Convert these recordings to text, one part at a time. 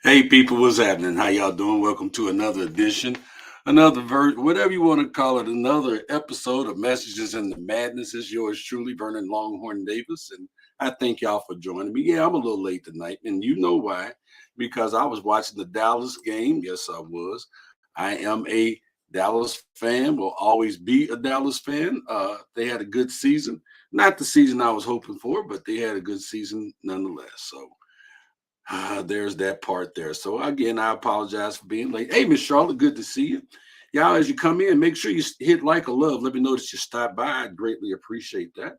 Hey people, what's happening? How y'all doing? Welcome to another edition, another whatever you want to call it, another episode of Messages in the Madness. Is yours truly, Vernon Longhorn Davis, and I thank y'all for joining me. Yeah, I'm a little late tonight, and you know why? Because I was watching the Dallas game. Yes, I was. I am a Dallas fan. Will always be a Dallas fan. They had a good season, not the season I was hoping for, but they had a good season nonetheless. So. There's that part there. So again, I apologize for being late. Hey, Miss Charlotte, good to see you. Y'all, as you come in, make sure you hit like or love. Let me know that you stopped by. I'd greatly appreciate that.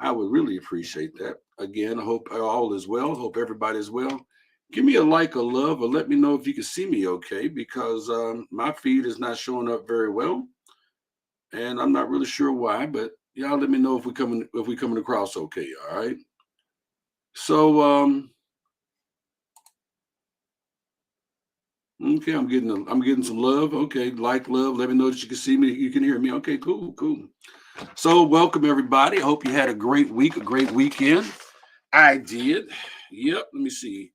I would really appreciate that. Again, I hope all is well. Hope everybody is well. Give me a like or love, or let me know if you can see me okay, because my feed is not showing up very well, and I'm not really sure why. But y'all, let me know if we coming across okay. All right. So Okay, I'm getting some love. Okay, like love. Let me know that you can see me, you can hear me. Okay, cool, cool. So welcome everybody. I hope you had a great week, a great weekend. I did. Yep. Let me see.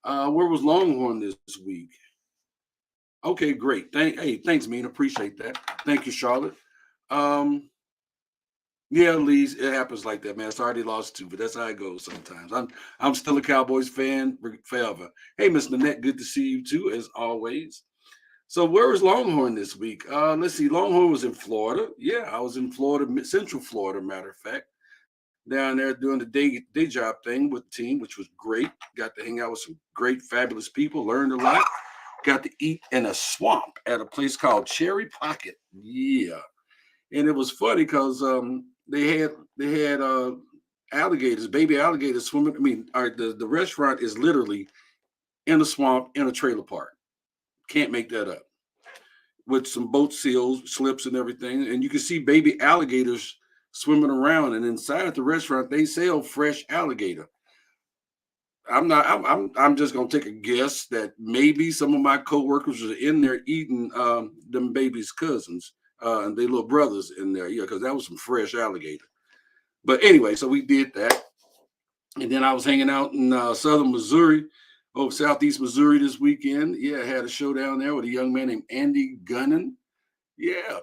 Where was Longhorn this week? Okay, great. Thanks, Mean. Appreciate that. Thank you, Charlotte. Um, yeah, Lee's. It happens like that, man. It's already lost two, but that's how it goes sometimes. I'm still a Cowboys fan forever. Hey, Miss Nanette, good to see you too, as always. So where was Longhorn this week? Let's see. Longhorn was in Florida. Yeah, I was in Florida, Central Florida, matter of fact, down there doing the day job thing with the team, which was great. Got to hang out with some great, fabulous people. Learned a lot. Got to eat in a swamp at a place called Cherry Pocket. Yeah, and it was funny because they had alligators, baby alligators swimming. I mean, the restaurant is literally in a swamp in a trailer park. Can't make that up with some boat seals, slips, and everything. And you can see baby alligators swimming around. And inside the restaurant, they sell fresh alligator. I'm not. I'm just gonna take a guess that maybe some of my coworkers are in there eating them babies' cousins and their little brothers in there. Yeah, because that was some fresh alligator. But anyway, so we did that, and then I was hanging out in southern Missouri, over southeast Missouri this weekend. Yeah, I had a show down there with a young man named Andy Gunnan. Yeah,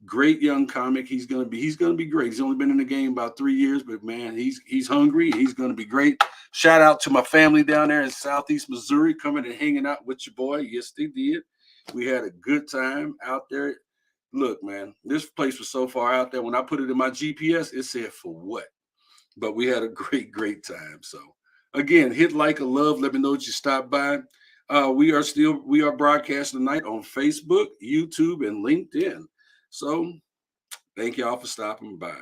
great young comic. He's gonna be great. He's only been in the game about 3 years, but man, he's hungry. He's gonna be great. Shout out to my family down there in Southeast Missouri coming and hanging out with your boy. Yes, they did. We had a good time out there. Look, man, this place was so far out there. When I put it in my GPS, it said for what? But we had a great time. So again, hit like a love. Let me know that you stopped by. We are broadcasting tonight on Facebook, YouTube, and LinkedIn. So thank y'all for stopping by.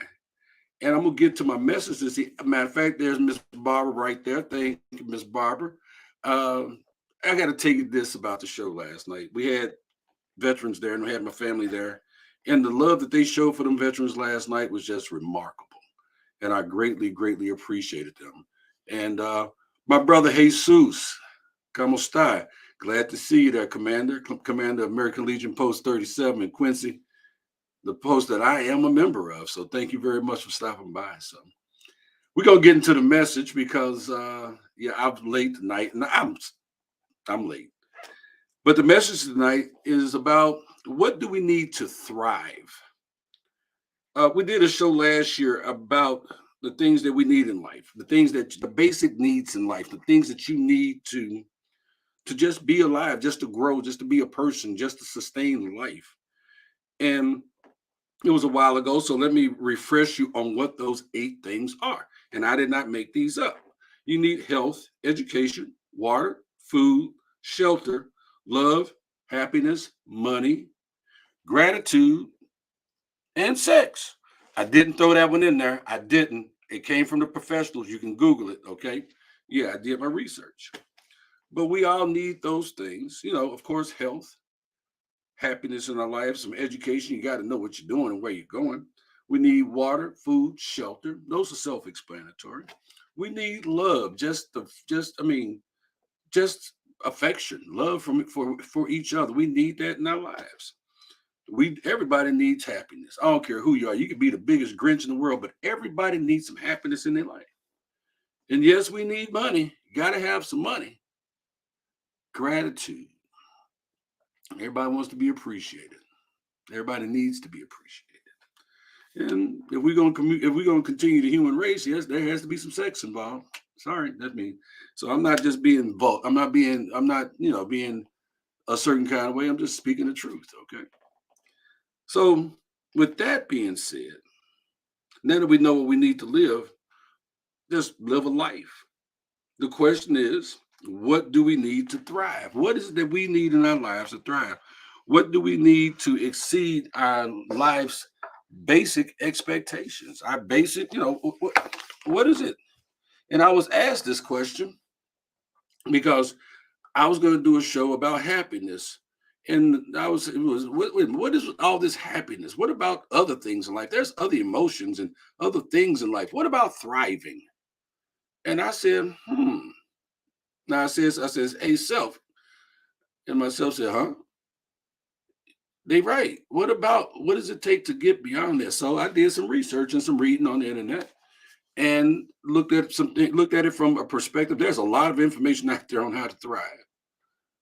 And I'm gonna get to my message this matter of fact, there's Miss Barbara right there. Thank you, Miss Barbara. Um, I gotta tell you this about the show last night. We had veterans there and we had my family there. And the love that they showed for them veterans last night was just remarkable. And I greatly appreciated them. And my brother Jesus, como está? Glad to see you there, Commander. Commander of American Legion Post 37 in Quincy, the post that I am a member of. So thank you very much for stopping by. So we're gonna get into the message because yeah, I'm late tonight, and I'm late. But the message tonight is about what do we need to thrive. We did a show last year about the things that we need in life, the basic needs in life, the things that you need to just be alive, just to grow, just to be a person, just to sustain life. And it was a while ago, so let me refresh you on what those 8 things are. And I did not make these up. You need health, education, water, food, shelter, love, happiness, money, gratitude, and sex. I didn't throw that one in there. I didn't. It came from the professionals. You can Google it, okay? Yeah, I did my research. But we all need those things. Of course, health, happiness in our life, some education. You got to know what you're doing and where you're going. We need water, food, shelter. Those are self-explanatory. We need love, just affection, love for each other. We need that in our lives. Everybody needs happiness. I don't care who you are. You could be the biggest Grinch in the world, but everybody needs some happiness in their life. And yes, we need money. You got to have some money. Gratitude. Everybody wants to be appreciated. Everybody needs to be appreciated. And if we're gonna continue the human race, yes, there has to be some sex involved. Sorry, that's me. So I'm not just being I'm not, being a certain kind of way. I'm just speaking the truth. Okay. So with that being said, now that we know what we need to live, just live a life. The question is, what do we need to thrive? What is it that we need in our lives to thrive? What do we need to exceed our life's basic expectations? Our basic, what is it? And I was asked this question because I was going to do a show about happiness. And what is all this happiness? What about other things in life? There's other emotions and other things in life. What about thriving? And I said, Now I says, hey, self. And myself said, huh? They right. What does it take to get beyond that? So I did some research and some reading on the internet and looked at it from a perspective. There's a lot of information out there on how to thrive.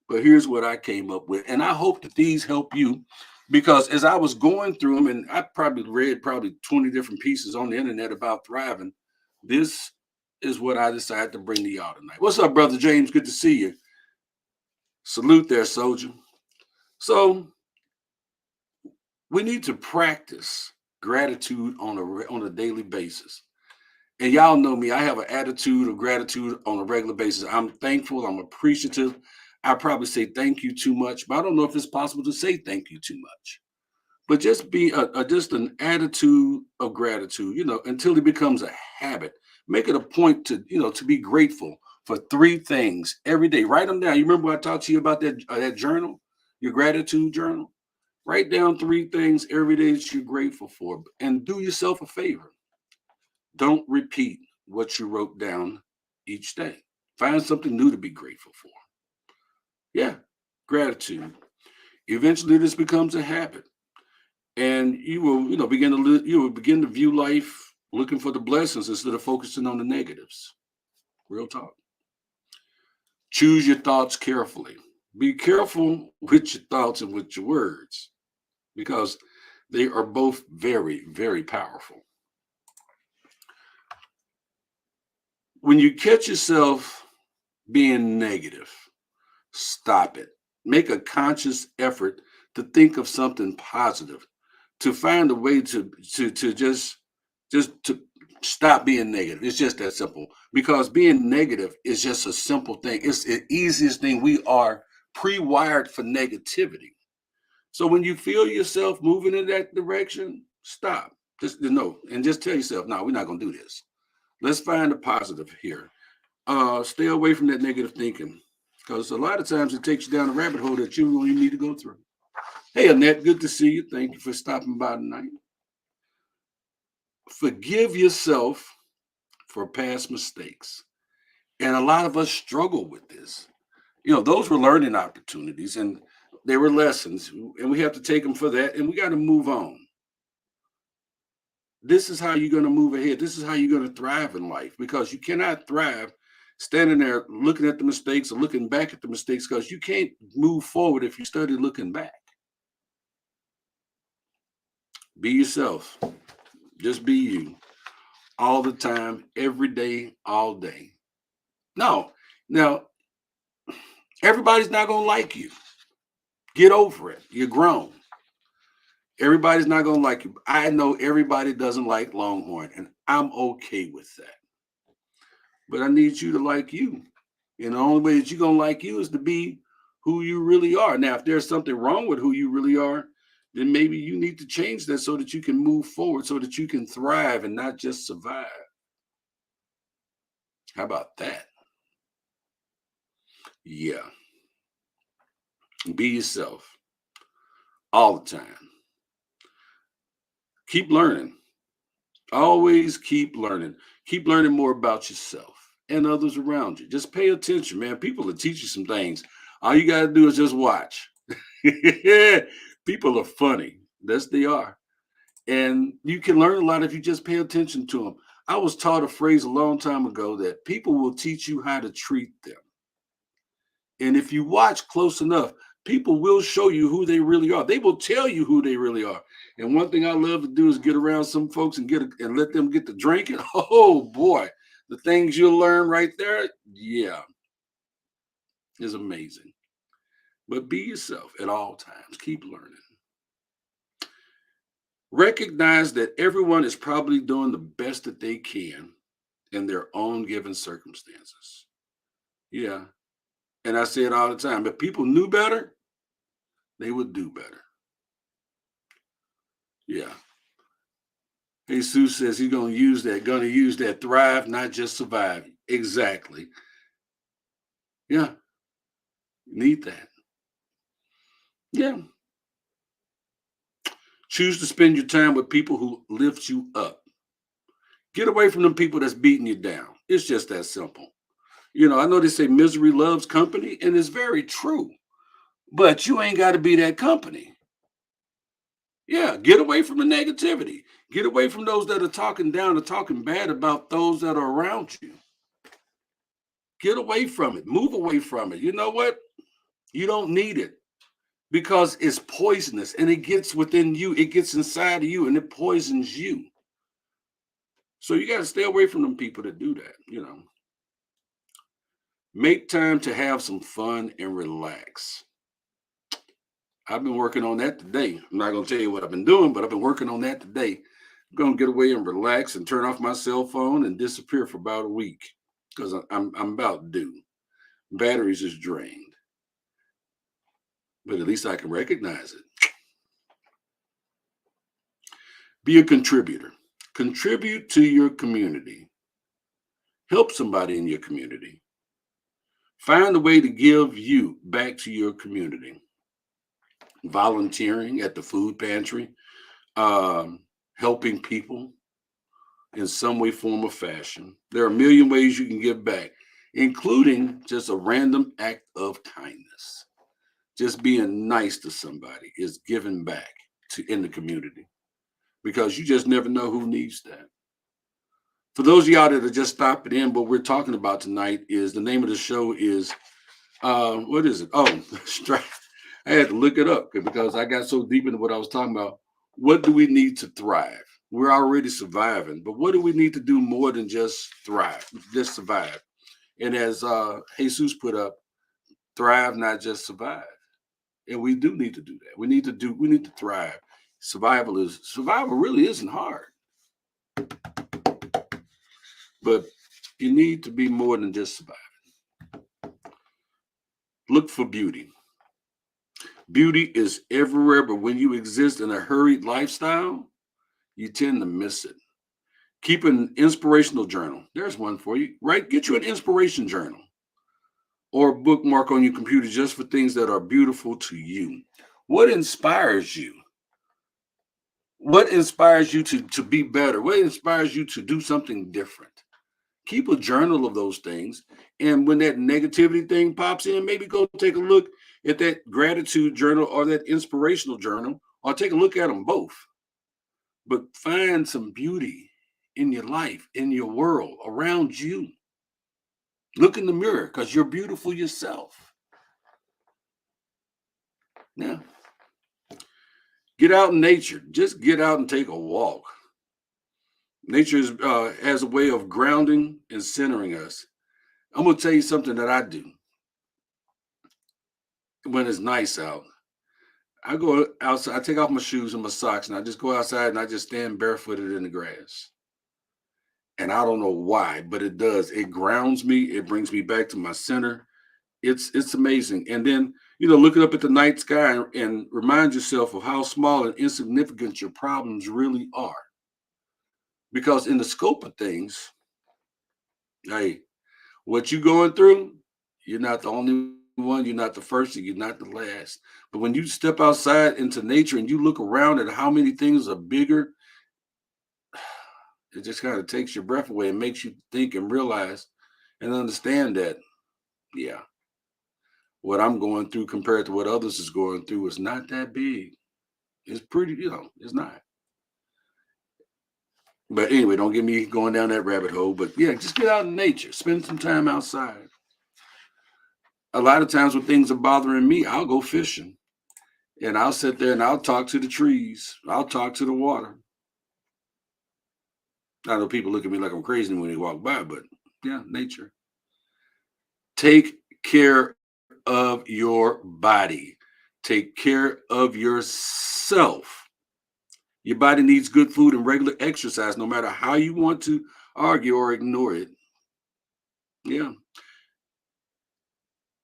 But here's what I came up with. And I hope that these help you because as I was going through them, and I probably read 20 different pieces on the internet about thriving, this is what I decided to bring to y'all tonight. What's up, Brother James? Good to see you. Salute there, soldier. So we need to practice gratitude on a daily basis. And y'all know me, I have an attitude of gratitude on a regular basis. I'm thankful, I'm appreciative. I probably say thank you too much, but I don't know if it's possible to say thank you too much. But just be just an attitude of gratitude, until it becomes a habit. Make it a point to be grateful for three things every day. Write them down. You remember when I talked to you about that journal, your gratitude journal? Write down three things every day that you're grateful for, and do yourself a favor. Don't repeat what you wrote down each day. Find something new to be grateful for. Yeah, gratitude. Eventually, this becomes a habit, and you will, you will begin to view life looking for the blessings instead of focusing on the negatives. Real talk. Choose your thoughts carefully. Be careful with your thoughts and with your words because they are both very, very powerful. When you catch yourself being negative, stop it. Make a conscious effort to think of something positive, to find a way to just to stop being negative. It's just that simple. Because being negative is just a simple thing. It's the easiest thing. We are pre-wired for negativity. So when you feel yourself moving in that direction, stop. Just no, and just tell yourself, no, we're not gonna do this. Let's find a positive here. Stay away from that negative thinking because a lot of times it takes you down a rabbit hole that you don't even need to go through. Hey, Annette, good to see you. Thank you for stopping by tonight. Forgive yourself for past mistakes. And a lot of us struggle with this. Those were learning opportunities and they were lessons, and we have to take them for that, and we got to move on. This is how you're going to move ahead. This is how you're going to thrive in life because you cannot thrive standing there looking at the mistakes or looking back at the mistakes because you can't move forward if you study looking back. Be yourself. Just be you all the time, every day, all day. No, now, everybody's not going to like you. Get over it. You're grown. Everybody's not going to like you. I know everybody doesn't like Longhorn, and I'm okay with that. But I need you to like you. And the only way that you're going to like you is to be who you really are. Now, if there's something wrong with who you really are, then maybe you need to change that so that you can move forward, so that you can thrive and not just survive. How about that? Yeah. Be yourself all the time. Keep learning. Always keep learning. Keep learning more about yourself and others around you. Just pay attention, man. People will teach you some things. All you got to do is just watch. People are funny. Yes, they are. And you can learn a lot if you just pay attention to them. I was taught a phrase a long time ago that people will teach you how to treat them. And if you watch close enough, people will show you who they really are. They will tell you who they really are. And one thing I love to do is get around some folks and and let them get to drinking. Oh boy, the things you'll learn right there, yeah, is amazing. But be yourself at all times. Keep learning. Recognize that everyone is probably doing the best that they can in their own given circumstances. Yeah. And I say it all the time. If people knew better, they would do better. Yeah. Jesus says he's gonna use that thrive, not just survive. Exactly. Yeah. Need that. Yeah. Choose to spend your time with people who lift you up. Get away from them people that's beating you down. It's just that simple. I know they say misery loves company, and it's very true. But you ain't got to be that company. Yeah, get away from the negativity. Get away from those that are talking down or talking bad about those that are around you. Get away from it. Move away from it. You know what? You don't need it because it's poisonous and it gets within you. It gets inside of you and it poisons you. So you got to stay away from them people that do that. Make time to have some fun and relax. I've been working on that today. I'm not going to tell you what I've been doing, but I've been working on that today. I'm going to get away and relax and turn off my cell phone and disappear for about a week because I'm about due. Batteries is drained, but at least I can recognize it. Be a contributor. Contribute to your community. Help somebody in your community. Find a way to give you back to your community. Volunteering at the food pantry, helping people in some way, form, or fashion. There are a million ways you can give back, including just a random act of kindness. Just being nice to somebody is giving back in the community because you just never know who needs that. For those of y'all that are just stopping in, what we're talking about tonight is the name of the show is what is it? Oh, I had to look it up because I got so deep into what I was talking about. What do we need to thrive? We're already surviving, but what do we need to do more than just thrive, just survive? And as Jesus put up, thrive, not just survive. And we do need to do that. We need to thrive. Survival really isn't hard, but you need to be more than just survive. Look for beauty. Beauty is everywhere, but when you exist in a hurried lifestyle, you tend to miss it. Keep an inspirational journal. There's one for you, right? Get you an inspiration journal or a bookmark on your computer just for things that are beautiful to you. What inspires you? What inspires you to be better? What inspires you to do something different? Keep a journal of those things. And when that negativity thing pops in, maybe go take a look at that gratitude journal or that inspirational journal, or take a look at them both. But find some beauty in your life, in your world, around you. Look in the mirror because you're beautiful yourself. Now, get out in nature. Just get out and take a walk. Nature has a way of grounding and centering us. I'm going to tell you something that I do when it's nice out. I go outside, I take off my shoes and my socks, and I just go outside and I just stand barefooted in the grass. And I don't know why, but it does. It grounds me. It brings me back to my center. It's amazing. And then, looking up at the night sky and remind yourself of how small and insignificant your problems really are. Because in the scope of things, hey, what you're going through, you're not the only one, you're not the first, and you're not the last. But when you step outside into nature and you look around at how many things are bigger, it just kind of takes your breath away and makes you think and realize and understand that, yeah, what I'm going through compared to what others is going through is not that big. It's pretty, it's not. But anyway, don't get me going down that rabbit hole. But yeah, just get out in nature, spend some time outside. A lot of times when things are bothering me, I'll go fishing and I'll sit there and I'll talk to the trees. I'll talk to the water. I know people look at me like I'm crazy when they walk by, but yeah, nature. Take care of your body. Take care of yourself. Your body needs good food and regular exercise, no matter how you want to argue or ignore it. Yeah.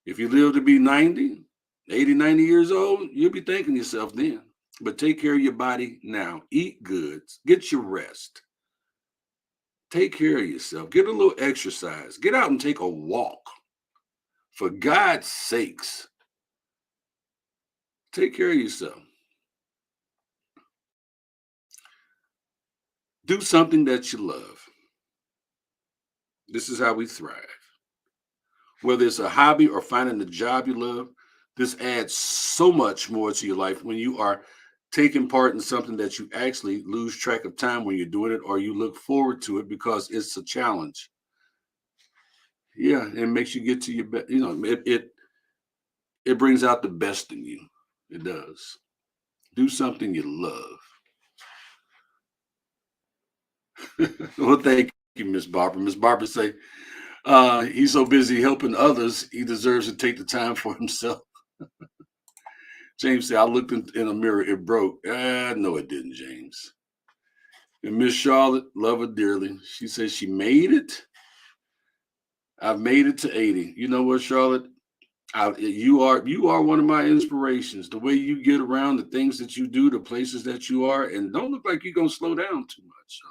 If you live to be 90, 80, 90 years old, you'll be thanking yourself then. But take care of your body now. Eat good. Get your rest. Take care of yourself. Get a little exercise. Get out and take a walk. For God's sakes, take care of yourself. Do something that you love. This is how we thrive. Whether it's a hobby or finding a job you love, this adds so much more to your life when you are taking part in something that you actually lose track of time when you're doing it, or you look forward to it because it's a challenge. Yeah, it makes you get to your best. It brings out the best in you. It does. Do something you love. Well, thank you, Miss Barbara. Miss Barbara say, he's so busy helping others, he deserves to take the time for himself. James said, I looked in a mirror, it broke. No, it didn't, James. And Miss Charlotte, love her dearly. She says she made it. I've made it to 80. You know what, Charlotte? You are one of my inspirations. The way you get around, the things that you do, the places that you are, and don't look like you're gonna slow down too much. So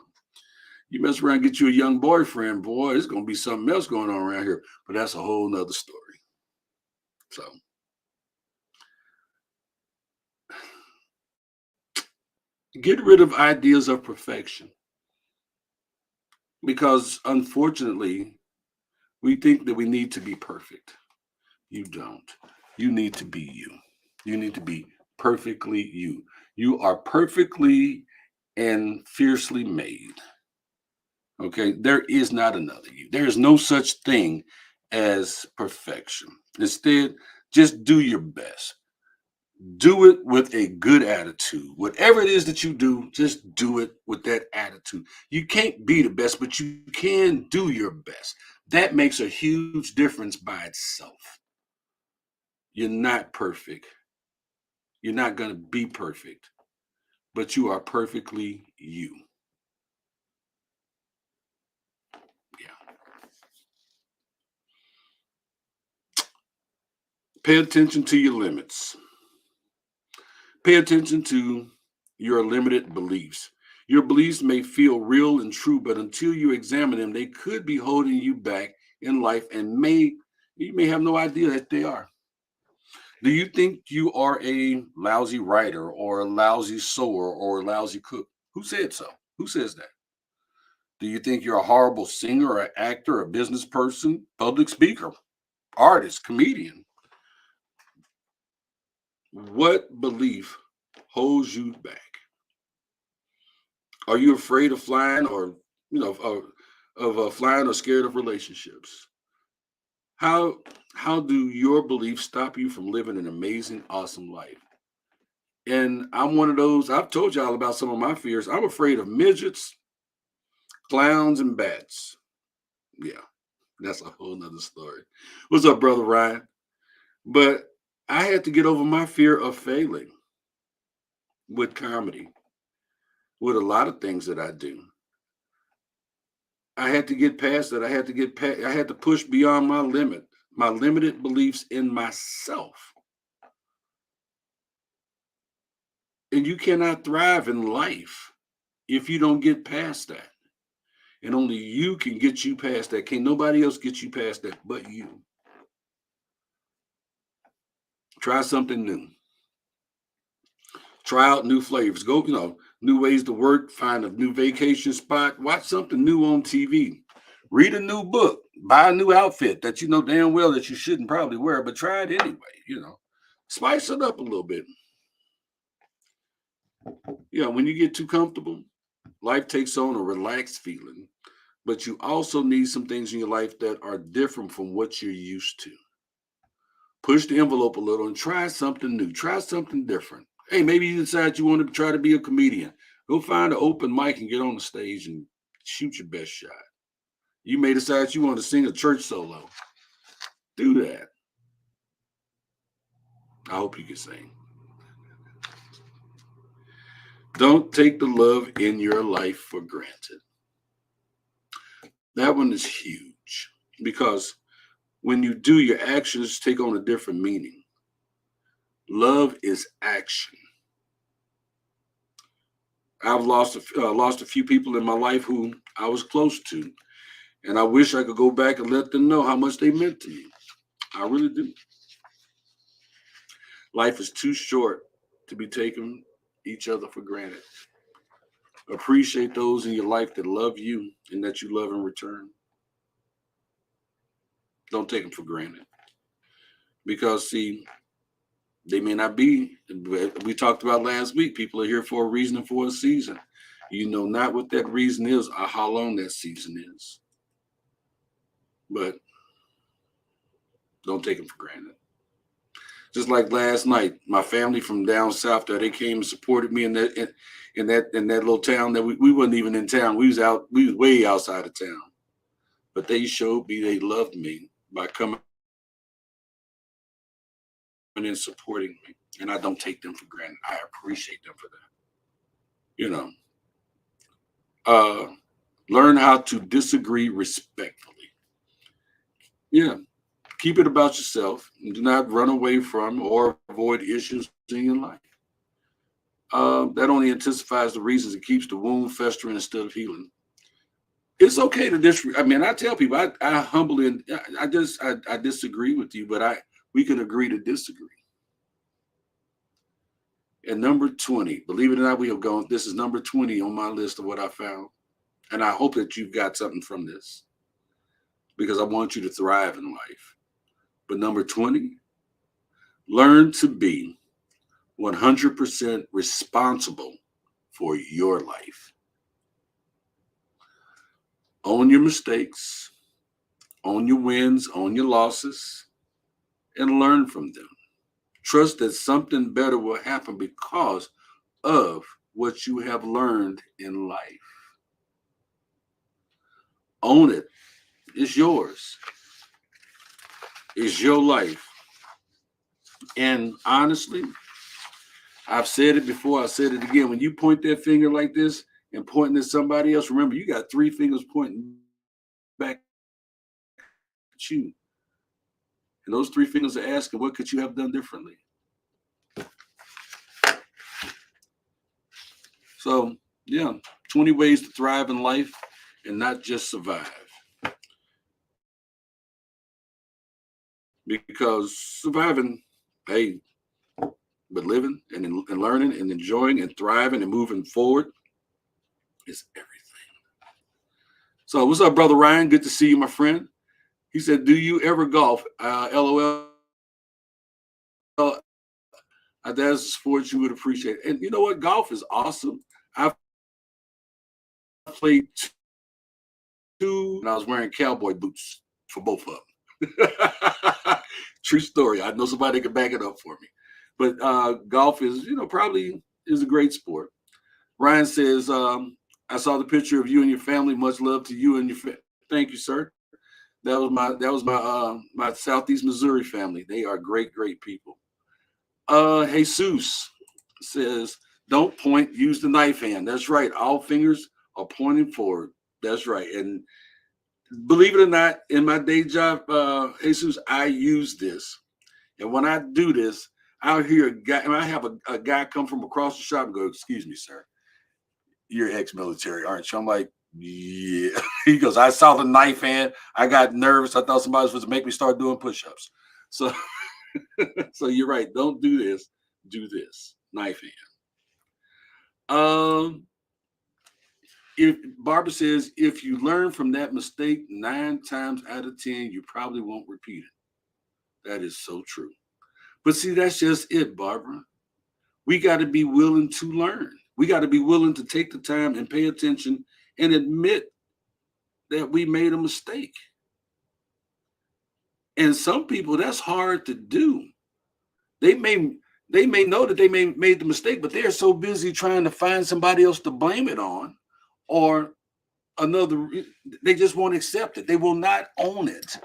you mess around, get you a young boyfriend, boy, it's gonna be something else going on around here. But that's a whole nother story. So get rid of ideas of perfection because unfortunately we think that we need to be perfect. You don't. You need to be you. You need to be perfectly you. You are perfectly and fiercely made. Okay. There is not another you. There is no such thing as perfection. Instead, just do your best. Do it with a good attitude. Whatever it is that you do, just do it with that attitude. You can't be the best, but you can do your best. That makes a huge difference by itself. You're not perfect. You're not going to be perfect, but you are perfectly you. Yeah. Pay attention to your limits. Pay attention to your limited beliefs. Your beliefs may feel real and true, but until you examine them, they could be holding you back in life and you may have no idea that they are. Do you think you are a lousy writer or a lousy sewer or a lousy cook? Who said so? Who says that? Do you think you're a horrible singer or actor or business person, public speaker, artist, comedian? What belief holds you back? Are you afraid of flying or, flying or scared of relationships? How how do your beliefs stop you from living an amazing, awesome life? And I'm one of those, I've told y'all about some of my fears. I'm afraid of midgets, clowns, and bats. Yeah, that's a whole nother story. What's up, brother Ryan? But I had to get over my fear of failing with comedy, with a lot of things that I do. I had to get past that. I had to push beyond my limit, my limited beliefs in myself. And you cannot thrive in life if you don't get past that. And only you can get you past that. Can't nobody else get you past that but you. Try something new. Try out new flavors. Go, new ways to work, find a new vacation spot, watch something new on TV. Read a new book, buy a new outfit that you know damn well that you shouldn't probably wear, but try it anyway. Spice it up a little bit. Yeah, when you get too comfortable, Life takes on a relaxed feeling, but you also need some things in your life that are different from what you're used to. Push the envelope a little and try something new. Try something different. Hey, maybe you decide you want to try to be a comedian. Go find an open mic and get on the stage and shoot your best shot. You may decide you want to sing a church solo. Do that. I hope you can sing. Don't take the love in your life for granted. That one is huge because when you do, your actions take on a different meaning. Love is action. I've lost a few people in my life who I was close to, and I wish I could go back and let them know how much they meant to me. I really do. Life is too short to be taking each other for granted. Appreciate those in your life that love you and that you love in return. Don't take them for granted because, see, they may not be. We talked about last week. People are here for a reason and for a season. You know not what that reason is or how long that season is, but don't take them for granted. Just like last night, my family from down south there, they came and supported me in that little town that we wasn't even in town. We was way outside of town. But they showed me they loved me by coming and supporting me. And I don't take them for granted. I appreciate them for that. You know. Uh Learn how to disagree respectfully. Yeah. Keep it about yourself and do not run away from or avoid issues in your life. That only intensifies the reasons it keeps the wound festering instead of healing. It's okay to disagree. I mean, I tell people, I humbly, I disagree with you, but we can agree to disagree. And number 20, believe it or not, we have gone. This is number 20 on my list of what I found, and I hope that you've got something from this because I want you to thrive in life. But number 20, learn to be 100% responsible for your life. Own your mistakes, own your wins, own your losses, and learn from them. Trust that something better will happen because of what you have learned in life. Own it. It's yours. It's your life. And honestly, I've said it before, I said it again. When you point that finger like this and pointing at somebody else, remember you got three fingers pointing back at you. And those three fingers are asking, what could you have done differently? So, yeah, 20 ways to thrive in life and not just survive. Because surviving, hey, but living and learning and enjoying and thriving and moving forward is everything. So, what's up, brother Ryan? Good to see you, my friend. He said, "Do you ever golf?" LOL. That's a sport you would appreciate. And you know what? Golf is awesome. I've played two, and I was wearing cowboy boots for both of them. True story. I know somebody can back it up for me. But golf is, probably is a great sport. Ryan says, I saw the picture of you and your family. Much love to you and your family. Thank you, sir. That was my Southeast Missouri family. They are great, great people. Jesus says, don't point, use the knife hand. That's right. All fingers are pointing forward. That's right. And believe it or not, in my day job, Jesus, I use this. And when I do this, I'll hear a guy, and I have a guy come from across the shop and go, excuse me, sir, you're ex-military, aren't you? I'm like, yeah. He goes, I saw the knife hand. I got nervous. I thought somebody was supposed to make me start doing push-ups. So, so you're right. Don't do this. Do this. Knife hand. If Barbara says, if you learn from that mistake 9 times out of 10, you probably won't repeat it. That is so true. But see, that's just it, Barbara. We got to be willing to learn. We got to be willing to take the time and pay attention and admit that we made a mistake. And some people, that's hard to do. They may know that they made the mistake, but they're so busy trying to find somebody else to blame it on, or another. They just won't accept it. They will not own it.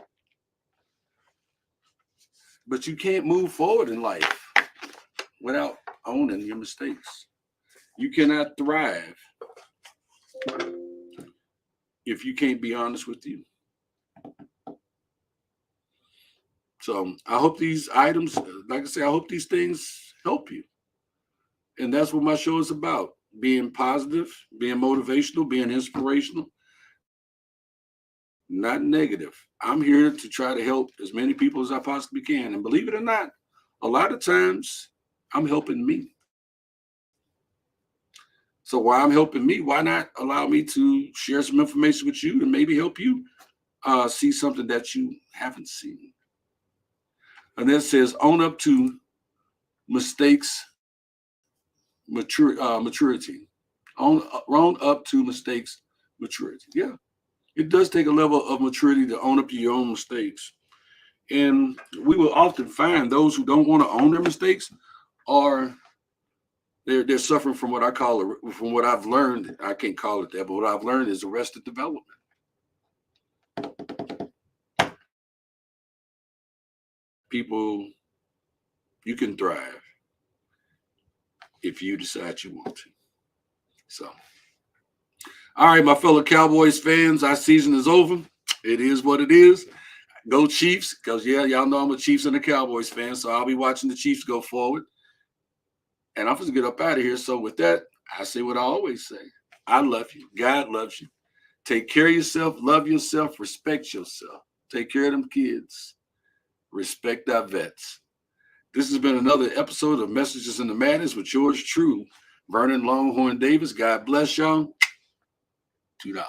But you can't move forward in life without owning your mistakes. You cannot thrive if you can't be honest with you. So I hope these items, like I say, I hope these things help you. And that's what my show is about: being positive, being motivational, being inspirational, not negative. I'm here to try to help as many people as I possibly can. And believe it or not, a lot of times I'm helping me. So while I'm helping me, why not allow me to share some information with you and maybe help you see something that you haven't seen? And then it says, own up to mistakes, maturity. Own up to mistakes, maturity. Yeah, it does take a level of maturity to own up to your own mistakes. And we will often find those who don't want to own their mistakes are they're suffering from what I call, from what I've learned. I can't call it that, but what I've learned is arrested development. People, you can thrive if you decide you want to. So, all right, my fellow Cowboys fans, our season is over. It is what it is. Go Chiefs, because yeah, y'all know I'm a Chiefs and a Cowboys fan, so I'll be watching the Chiefs go forward. And I'm supposed to get up out of here. So with that, I say what I always say. I love you. God loves you. Take care of yourself, love yourself, respect yourself. Take care of them kids. Respect our vets. This has been another episode of Messages in the Madness with yours true, Vernon Longhorn Davis. God bless y'all. $2.